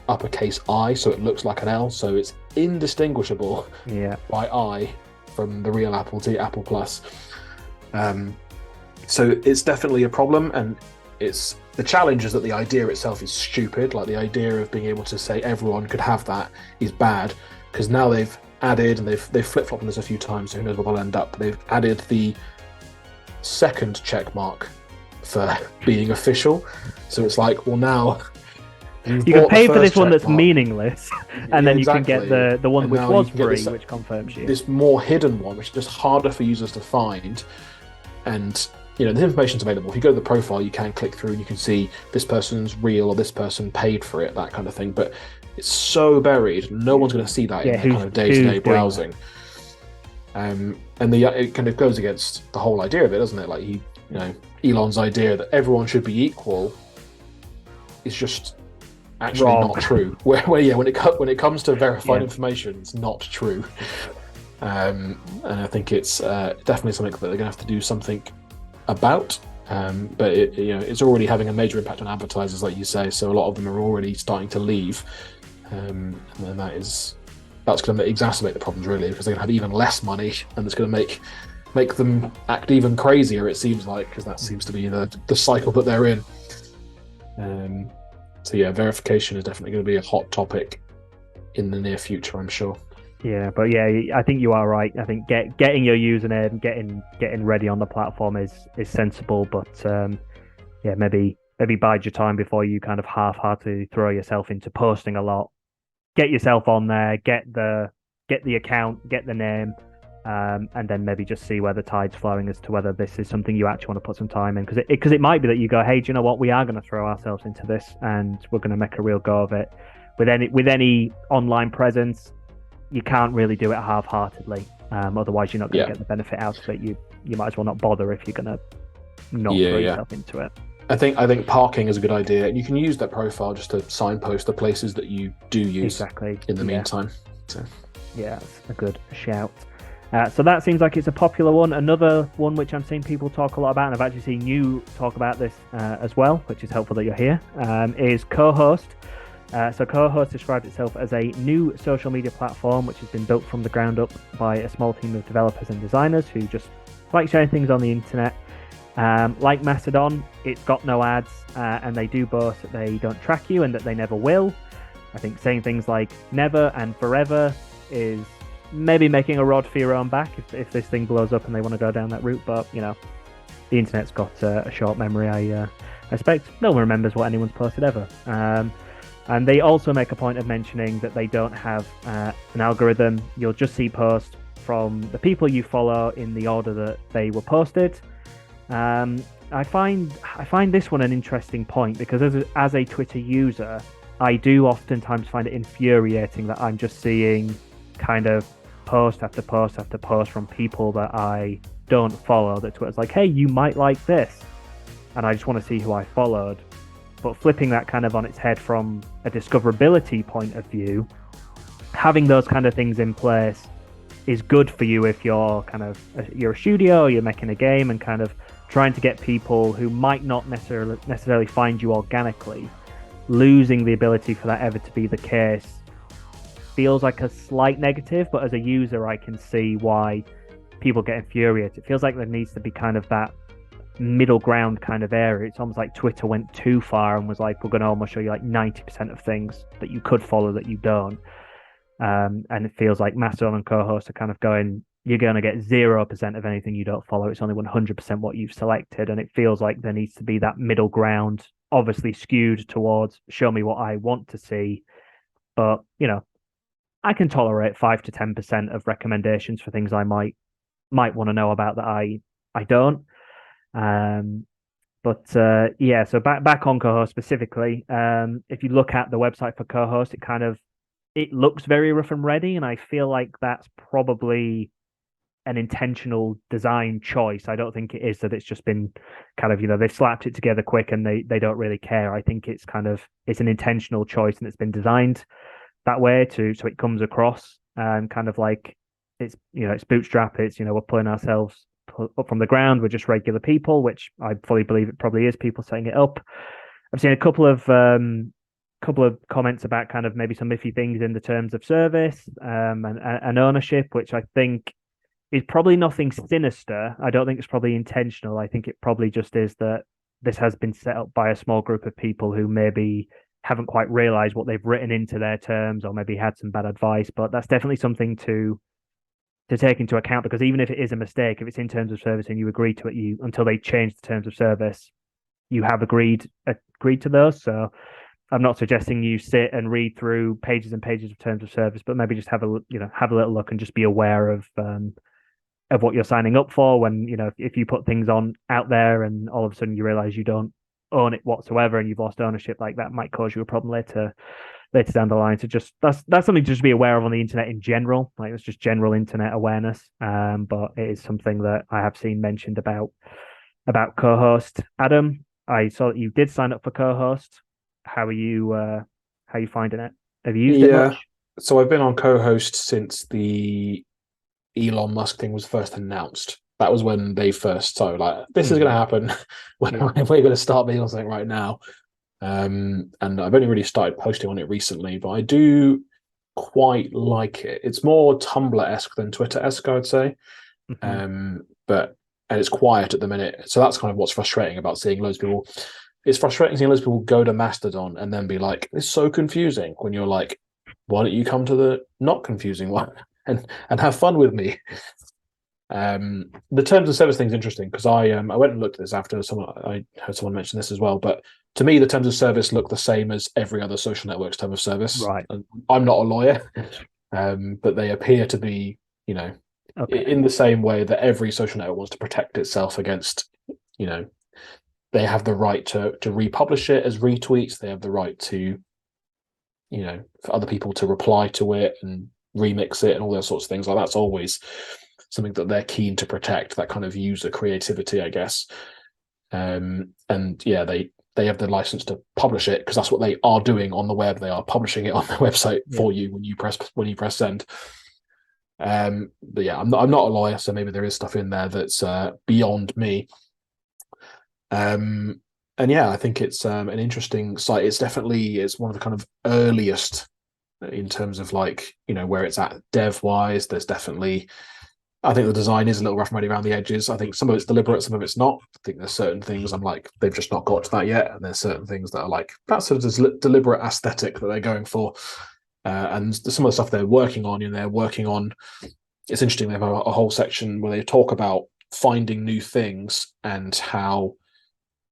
uppercase I, so it looks like an L, so it's indistinguishable by I from the real Apple to Apple Plus. So it's definitely a problem, and it's the challenge is that the idea itself is stupid. Like the idea of being able to say everyone could have that is bad, because now they've added, and they've flip flopped on this a few times. So who knows where they'll end up? They've added the second check mark for being official. So it's like, well, now
you can pay for this one that's meaningless, and then
exactly.
You can get the one which was free, which confirms you.
This more hidden one, which is just harder for users to find. And the information's available. If you go to the profile, you can click through and you can see this person's real or this person paid for it, that kind of thing. But it's so buried, no one's going to see that in their kind of day-to-day browsing. And it kind of goes against the whole idea of it, doesn't it? Like Elon's idea that everyone should be equal is just actually not true. Where when it comes to verified information, it's not true. And I think it's definitely something that they're going to have to do something about. But it's already having a major impact on advertisers, like you say. So a lot of them are already starting to leave, and then that's going to exacerbate the problems, really, because they're going to have even less money, and it's going to make them act even crazier. It seems like, because that seems to be the cycle that they're in. So verification is definitely going to be a hot topic in the near future, I'm sure.
Yeah, but I think you are right. I think getting your username, getting ready on the platform is sensible, but maybe bide your time before you kind of half-heartedly throw yourself into posting a lot. Get yourself on there, get the account, get the name, and then maybe just see where the tide's flowing as to whether this is something you actually want to put some time in. Because it might be that you go, hey, do you know what? We are going to throw ourselves into this, and we're going to make a real go of it. With any online presence, you can't really do it half-heartedly. Otherwise, you're not going to get the benefit out of it. You might as well not bother if you're going to not throw yourself into it.
I think parking is a good idea. You can use that profile just to signpost the places that you do use in the meantime. So.
Yeah, that's a good shout. So that seems like it's a popular one. Another one which I'm seeing people talk a lot about, and I've actually seen you talk about this as well, which is helpful that you're here, is Co-Host. So Co-Host described itself as a new social media platform which has been built from the ground up by a small team of developers and designers who just like sharing things on the internet. Like Mastodon, it's got no ads, and they do boast that they don't track you and that they never will. I think saying things like never and forever is maybe making a rod for your own back if this thing blows up and they want to go down that route. But the internet's got a short memory. I expect no one remembers what anyone's posted ever. And they also make a point of mentioning that they don't have an algorithm. You'll just see posts from the people you follow in the order that they were posted. I find this one an interesting point, because as a Twitter user, I do oftentimes find it infuriating that I'm just seeing kind of post after post after post from people that I don't follow, that Twitter's like, hey, you might like this, and I just want to see who I followed. But flipping that kind of on its head from a discoverability point of view, having those kind of things in place is good for you if you're a studio, you're making a game, and kind of trying to get people who might not necessarily find you organically. Losing the ability for that ever to be the case feels like a slight negative, but as a user, I can see why people get infuriated. It feels like there needs to be kind of that middle ground kind of area. It's almost like Twitter went too far and was like, we're going to almost show you like 90% of things that you could follow that you don't. And it feels like Mastodon and Co-Host are kind of going, you're going to get 0% of anything you don't follow. It's only 100% what you've selected. And it feels like there needs to be that middle ground, obviously skewed towards show me what I want to see. But, I can tolerate 5 to 10% of recommendations for things I might want to know about that I don't. So back on Co-Host specifically, if you look at the website for Co-Host, it looks very rough and ready, and I feel like that's probably an intentional design choice. I don't think it is that it's just been kind of, they've slapped it together quick and they don't really care. I think it's an intentional choice, and it's been designed that way so it comes across kind of like it's bootstrap. It's we're pulling ourselves up from the ground. We're just regular people, which I fully believe it probably is people setting it up. I've seen a couple of comments about kind of maybe some iffy things in the terms of service and ownership, which I think is probably nothing sinister. I don't think it's probably intentional. I think it probably just is that this has been set up by a small group of people who maybe haven't quite realized what they've written into their terms, or maybe had some bad advice. But that's definitely something to take into account, because even if it is a mistake, if it's in terms of service and you agree to it, you until they change the terms of service, you have agreed to those. So I'm not suggesting you sit and read through pages and pages of terms of service, but maybe just have a little look and just be aware of what you're signing up for. When if you put things on out there and all of a sudden you realize you don't own it whatsoever and you've lost ownership, like that might cause you a problem later down the line. So just that's something to just be aware of on the internet in general. Like it's just general internet awareness. But it is something that I have seen mentioned about co-host. Adam, I saw that you did sign up for co-host. How are you finding it? Have you used it
Yeah.
much?
So I've been on co-host since the Elon Musk thing was first announced. That was when they first started like, this is going to happen.
Yeah.
We're going to start being on something right now. And I've only really started posting on it recently, but I do quite like it. It's more Tumblr-esque than Twitter-esque, I would say. But and it's quiet at the minute. So that's kind of what's frustrating about seeing loads of people. It's frustrating seeing loads of people go to Mastodon and then be like, it's so confusing, when you're like, why don't you come to the not confusing one and have fun with me? The terms of service thing is interesting, because I went and looked at this after I heard someone mention this as well. But to me, the terms of service look the same as every other social network's term of service.
Right.
And I'm not a lawyer, but they appear to be,
Okay.
in the same way that every social network wants to protect itself against, they have the right to republish it as retweets. They have the right to, for other people to reply to it and remix it and all those sorts of things. Like that's always something that they're keen to protect, that kind of user creativity, I guess. And yeah, they have the license to publish it, because that's what they are doing on the web. They are publishing it on their website for you when you press send. But yeah, I'm not a lawyer, so maybe there is stuff in there that's beyond me. And yeah, I think it's an interesting site. It's one of the kind of earliest in terms of like, where it's at dev wise. There's definitely, I think the design is a little rough and ready around the edges. I think some of it's deliberate, some of it's not. I think there's certain things I'm like, they've just not got to that yet. And there's certain things that are like, that's sort of deliberate aesthetic that they're going for. And some of the stuff they're working on, it's interesting. They have a whole section where they talk about finding new things and how,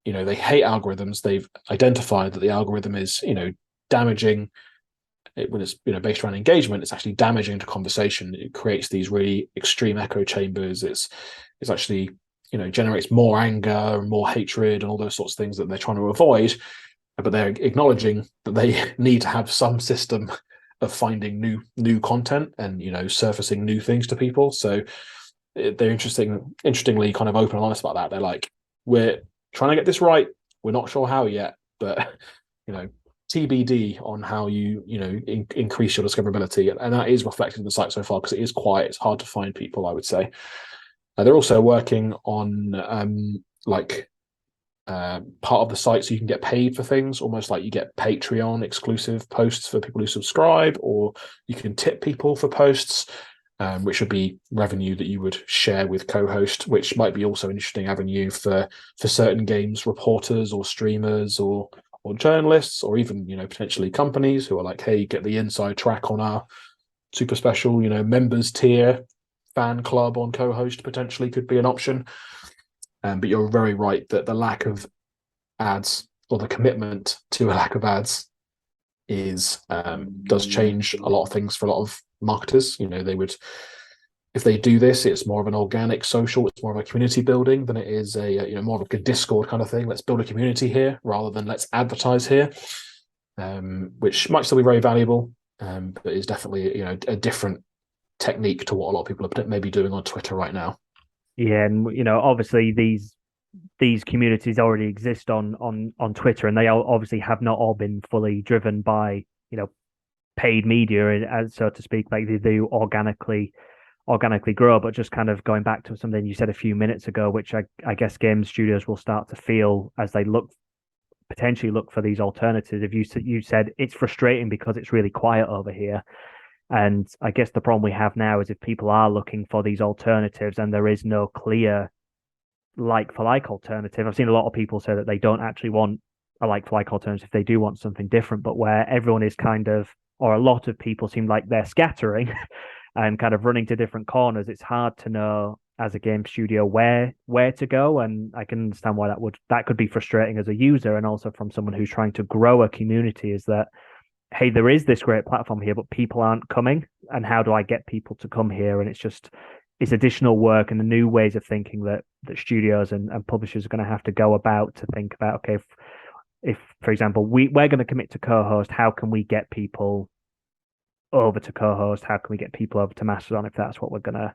they hate algorithms. They've identified that the algorithm is, damaging when it's based around engagement. It's actually damaging to conversation. It creates these really extreme echo chambers. It's actually generates more anger and more hatred and all those sorts of things that they're trying to avoid. But they're acknowledging that they need to have some system of finding new content and surfacing new things to people. So they're interestingly kind of open and honest about that. They're like, we're trying to get this right. We're not sure how yet, but TBD on how you increase your discoverability, and that is reflected in the site so far, because it is quiet. It's hard to find people, I would say. They're also working on part of the site so you can get paid for things, almost like you get Patreon exclusive posts for people who subscribe, or you can tip people for posts, which would be revenue that you would share with co-host, which might be also an interesting avenue for certain games reporters or streamers or journalists, or even potentially companies who are like, hey, get the inside track on our super special members tier fan club on co-host potentially could be an option. But you're very right that the lack of ads, or the commitment to a lack of ads, is does change a lot of things for a lot of marketers. They would, if they do this, it's more of an organic social, it's more of a community building than it is a more of a Discord kind of thing. Let's build a community here rather than let's advertise here, which might still be very valuable, but is definitely a different technique to what a lot of people are maybe doing on Twitter right now.
Yeah, and obviously these communities already exist on Twitter, and they obviously have not all been fully driven by paid media, as so to speak. Like they do organically grow. But just kind of going back to something you said a few minutes ago, which I guess game studios will start to feel as they potentially look for these alternatives. If you said it's frustrating because it's really quiet over here. And I guess the problem we have now is if people are looking for these alternatives and there is no clear like for like alternative. I've seen a lot of people say that they don't actually want a like for like alternative. They do want something different, but where everyone is kind of, or a lot of people seem like they're scattering and kind of running to different corners, it's hard to know as a game studio where to go. And I can understand why that could be frustrating as a user and also from someone who's trying to grow a community, is that hey, there is this great platform here, but people aren't coming. And how do I get people to come here? And it's additional work and the new ways of thinking that studios and publishers are going to have to go about to think about, okay, if for example, we're going to commit to co-host, how can we get people over to co-host? How can we get people over to Mastodon if that's what we're gonna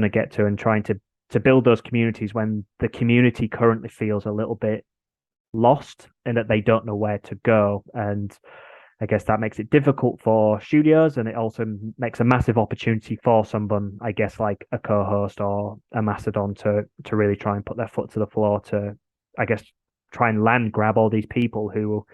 get to, and trying to build those communities when the community currently feels a little bit lost and that they don't know where to go. And I guess that makes it difficult for studios, and it also makes a massive opportunity for someone, I guess, like a co-host or a Mastodon to really try and put their foot to the floor to, I guess, try and land grab all these people who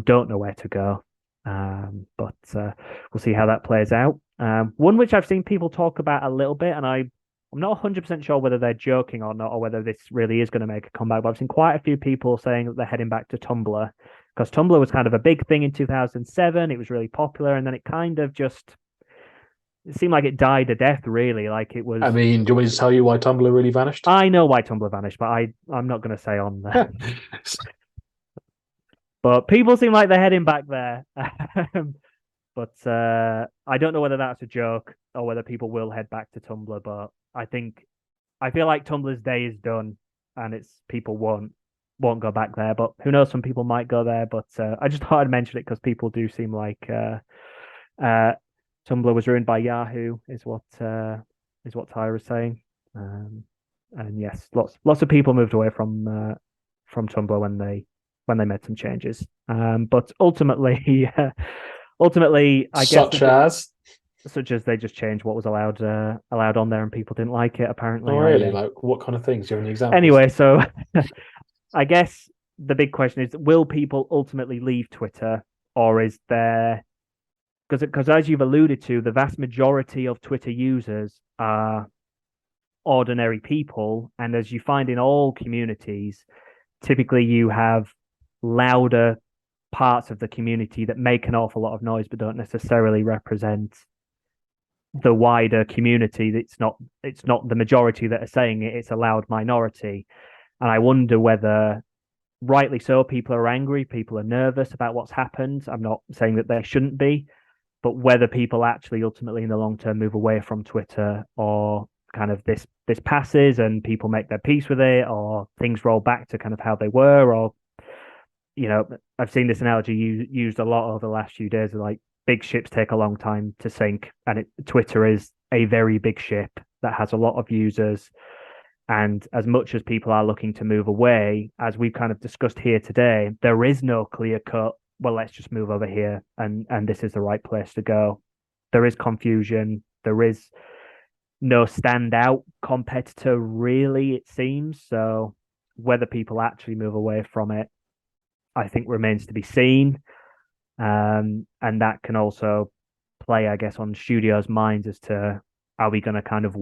don't know where to go. But we'll see how that plays out. One which I've seen people talk about a little bit, and I'm not 100% sure whether they're joking or not, or whether this really is going to make a comeback. But I've seen quite a few people saying that they're heading back to Tumblr, because Tumblr was kind of a big thing in 2007. It was really popular, and then it kind of just it seemed like it died a death, really. Like it was.
I mean, do you want me to tell you why Tumblr really vanished?
I know why Tumblr vanished, but I'm not going to say on there. But people seem like they're heading back there. But I don't know whether that's a joke or whether people will head back to Tumblr. But I feel like Tumblr's day is done, and it's people won't go back there. But who knows? Some people might go there. But I just thought I'd mention it because people do seem like Tumblr was ruined by Yahoo, is what Tyra was saying. And yes, lots of people moved away from Tumblr when they made some changes. But ultimately, I guess such as they just changed what was allowed on there, and people didn't like it. Apparently,
oh, really? Like what kind of things? Do you have any examples?
Anyway, so I guess the big question is: will people ultimately leave Twitter, or is there? Because as you've alluded to, the vast majority of Twitter users are ordinary people, and as you find in all communities, typically you have louder parts of the community that make an awful lot of noise but don't necessarily represent the wider community. It's not the majority that are saying it, it's a loud minority. And I wonder whether, rightly so, people are angry, people are nervous about what's happened. I'm not saying that they shouldn't be, but whether people actually ultimately in the long term move away from Twitter, or kind of this passes and people make their peace with it, or things roll back to kind of how they were, or I've seen this analogy used a lot over the last few days. Like big ships take a long time to sink, and Twitter is a very big ship that has a lot of users. And as much as people are looking to move away, as we've kind of discussed here today, there is no clear cut, well, let's just move over here and this is the right place to go. There is confusion. There is no standout competitor, really, it seems. So whether people actually move away from it, I think remains to be seen. And that can also play, I guess, on studios' minds as to, are we going to kind of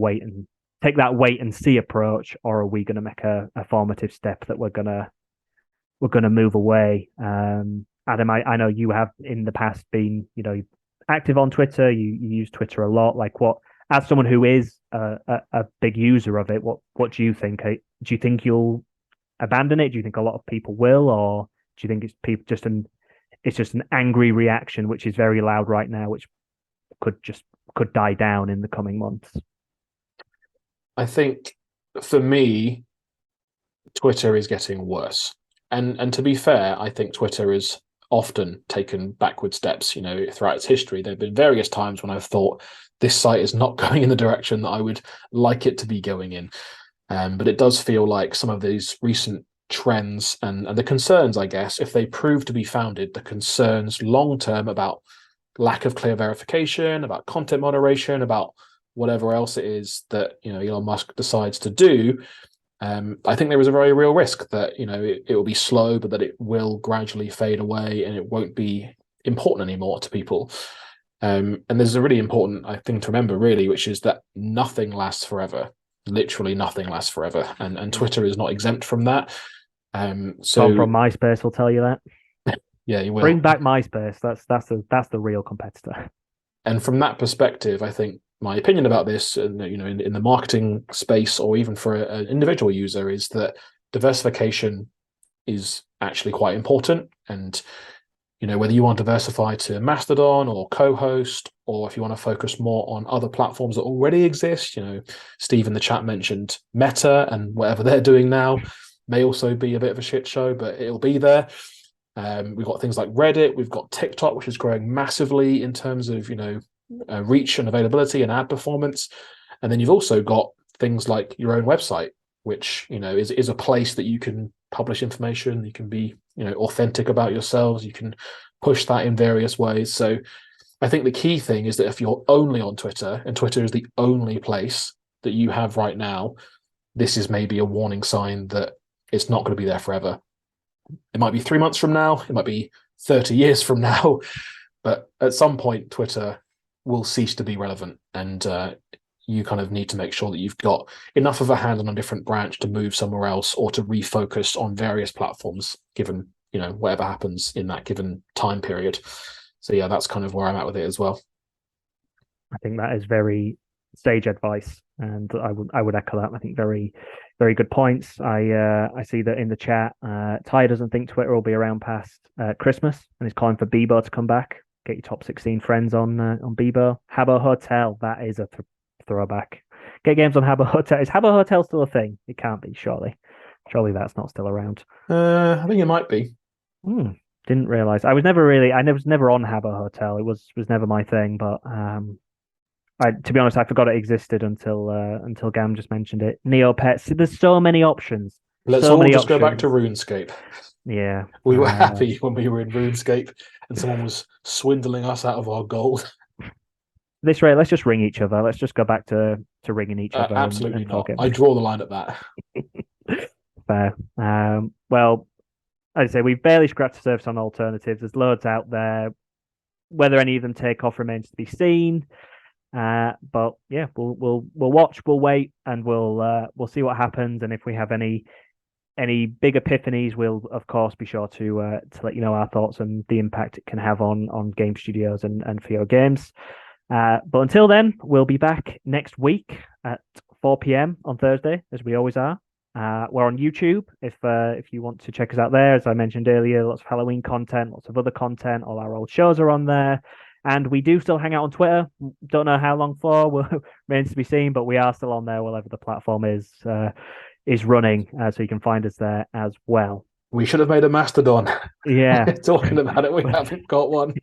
take that wait and see approach, or are we going to make a formative step that we're gonna move away? Adam, I know you have in the past been, active on Twitter. You use Twitter a lot. Like, what, as someone who is a big user of it, what do you think? Do you think you'll abandon it? Do you think a lot of people will, or do you think it's just an angry reaction which is very loud right now, which could die down in the coming months?
I think for me, Twitter is getting worse. And to be fair, I think Twitter has often taken backward steps. Throughout its history, there have been various times when I've thought this site is not going in the direction that I would like it to be going in. But it does feel like some of these recent trends and the concerns, I guess, if they prove to be founded, the concerns long term about lack of clear verification, about content moderation, about whatever else it is that Elon Musk decides to do, I think there is a very real risk that it will be slow, but that it will gradually fade away and it won't be important anymore to people. And there's a really important thing to remember, really, which is that nothing lasts forever. literally nothing lasts forever, and Twitter is not exempt from that.
Tom
So
from MySpace will tell you that.
yeah, you
Bring
will.
back MySpace. That's the real competitor.
And from that perspective, I think my opinion about this, and in the marketing space, or even for an individual user, is that diversification is actually quite important. And whether you want to diversify to Mastodon or co-host, or if you want to focus more on other platforms that already exist, Steve in the chat mentioned Meta, and whatever they're doing now may also be a bit of a shit show, but it'll be there. We've got things like Reddit, we've got TikTok, which is growing massively in terms of reach and availability and ad performance, and then you've also got things like your own website, which is a place that you can publish information, you can be authentic about yourselves, you can push that in various ways. So I think the key thing is that if you're only on Twitter, and Twitter is the only place that you have right now, this is maybe a warning sign that it's not going to be there forever. It might be 3 months from now, it might be 30 years from now, but at some point Twitter will cease to be relevant, and you kind of need to make sure that you've got enough of a hand on a different branch to move somewhere else, or to refocus on various platforms, given whatever happens in that given time period. So yeah, that's kind of where I'm at with it as well.
I think that is very sage advice, and I would echo that. I think very, very good points. I see that in the chat. Ty doesn't think Twitter will be around past Christmas, and he's calling for Bebo to come back. Get your top 16 friends on Bebo. Habbo Hotel, that is a throwback. Get games on Habbo Hotel. Is Habbo Hotel still a thing? It can't be, surely. Surely that's not still around.
I think it might be.
Didn't realize. I was never on Habbo Hotel. It was never my thing. But to be honest, I forgot it existed until Gam just mentioned it. Neopets. There's so many options.
Let's
So
all
many
just go back
options.
to RuneScape.
Yeah.
We were happy when we were in RuneScape and someone was swindling us out of our gold.
This rate, let's just ring each other. Let's just go back to ringing each other.
Absolutely
and
not.
talk
I draw the line at that.
Fair. Well, as I say, we've barely scratched the surface on alternatives. There's loads out there. Whether any of them take off remains to be seen. But yeah, we'll watch, we'll wait, and we'll see what happens. And if we have any big epiphanies, we'll of course be sure to let you know our thoughts and the impact it can have on game studios and for your games. But until then, we'll be back next week at 4 p.m. on Thursday, as we always are. We're on YouTube if you want to check us out there. As I mentioned earlier, lots of Halloween content, lots of other content. All our old shows are on there. And we do still hang out on Twitter. Don't know how long for. Remains to be seen, but we are still on there wherever the platform is running. So you can find us there as well.
We should have made a Mastodon.
Yeah.
Talking about it, we haven't got one.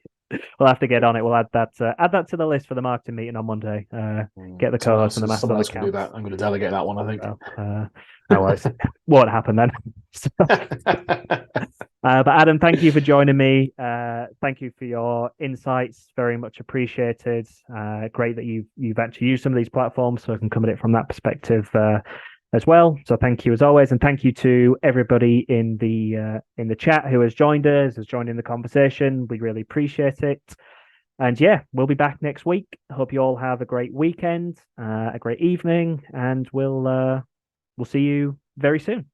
We'll have to get on it. We'll add that to the list for the marketing meeting on Monday. Get the co-host and the Mastodon
Someone else can do
accounts.
that. I'm going to delegate that one, I think.
Well, it won't happen then. But Adam, thank you for joining me. Thank you for your insights. Very much appreciated. Great that you've actually used some of these platforms, so I can come at it from that perspective as well. So thank you as always, and thank you to everybody in the chat who has joined in the conversation. We really appreciate it. And yeah, we'll be back next week. Hope you all have a great weekend, a great evening, and we'll see you very soon.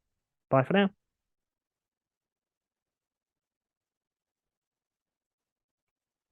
Bye for now.